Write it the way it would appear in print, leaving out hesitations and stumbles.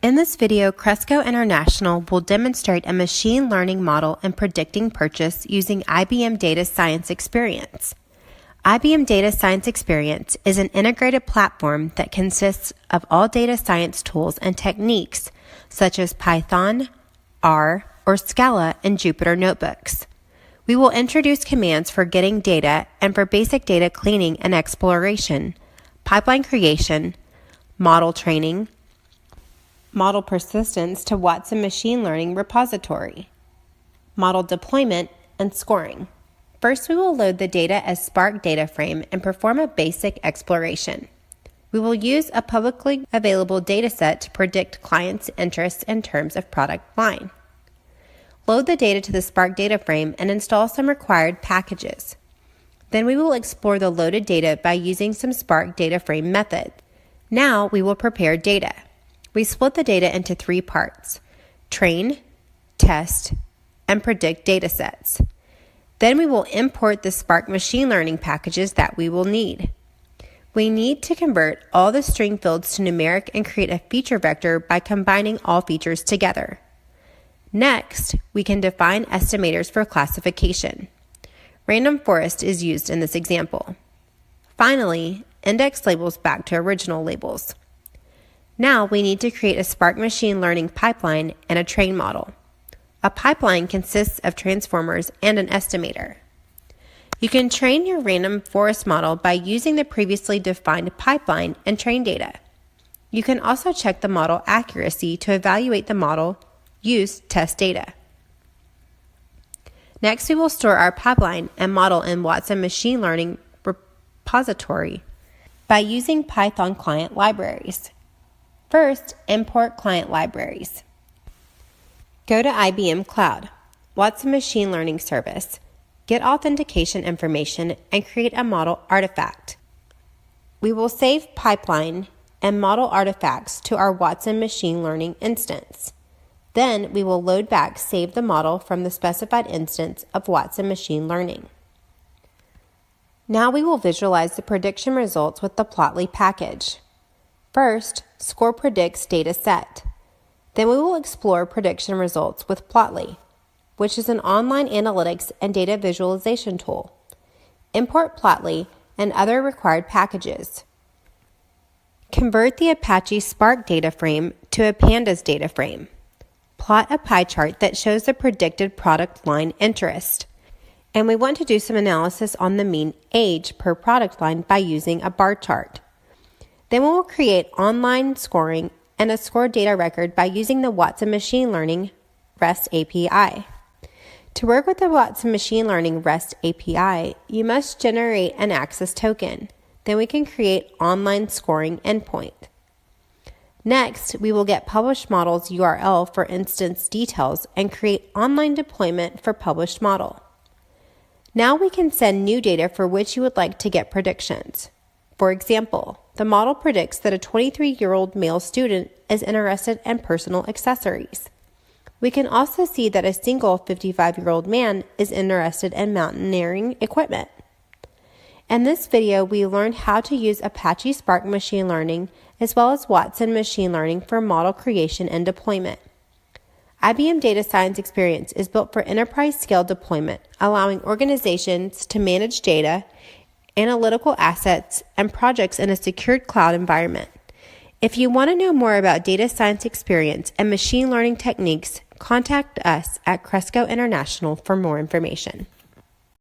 In this video, Cresco International will demonstrate a machine learning model in predicting purchase using IBM Data Science Experience. IBM Data Science Experience is an integrated platform that consists of all data science tools and techniques such as Python, R, or Scala in Jupyter notebooks. We will introduce commands for getting data and for basic data cleaning and exploration, pipeline creation, model training, model persistence to Watson Machine Learning repository, model deployment, and scoring. First, we will load the data as Spark data frame and perform a basic exploration. We will use a publicly available dataset to predict clients' interests in terms of product line. Load the data to the Spark data frame and install some required packages. Then we will explore the loaded data by using some Spark data frame method. Now we will prepare data. We split the data into 3 parts: train, test, and predict datasets. Then we will import the Spark machine learning packages that we will need. We need to convert all the string fields to numeric and create a feature vector by combining all features together. Next, we can define estimators for classification. Random forest is used in this example. Finally, index labels back to original labels. Now we need to create a Spark machine learning pipeline and a train model. A pipeline consists of transformers and an estimator. You can train your random forest model by using the previously defined pipeline and train data. You can also check the model accuracy to evaluate the model, use test data. Next, we will store our pipeline and model in Watson Machine Learning repository by using Python client libraries. First, import client libraries. Go to IBM Cloud, Watson Machine Learning Service, get authentication information, and create a model artifact. We will save pipeline and model artifacts to our Watson Machine Learning instance. Then we will load back save the model from the specified instance of Watson Machine Learning. Now we will visualize the prediction results with the Plotly package. First, score predicts data set. Then we will explore prediction results with Plotly, which is an online analytics and data visualization tool. Import Plotly and other required packages. Convert the Apache Spark data frame to a Pandas data frame. Plot a pie chart that shows the predicted product line interest. And we want to do some analysis on the mean age per product line by using a bar chart. Then we will create online scoring and a score data record by using the Watson Machine Learning REST API. To work with the Watson Machine Learning REST API, you must generate an access token. Then we can create online scoring endpoint. Next, we will get published models URL for instance details and create online deployment for published model. Now we can send new data for which you would like to get predictions. For example, the model predicts that a 23-year-old male student is interested in personal accessories. We can also see that a single 55-year-old man is interested in mountaineering equipment. In this video, we learned how to use Apache Spark Machine Learning as well as Watson Machine Learning for model creation and deployment. IBM Data Science Experience is built for enterprise-scale deployment, allowing organizations to manage data, analytical assets, and projects in a secured cloud environment. If you want to know more about data science experience and machine learning techniques, contact us at Cresco International for more information.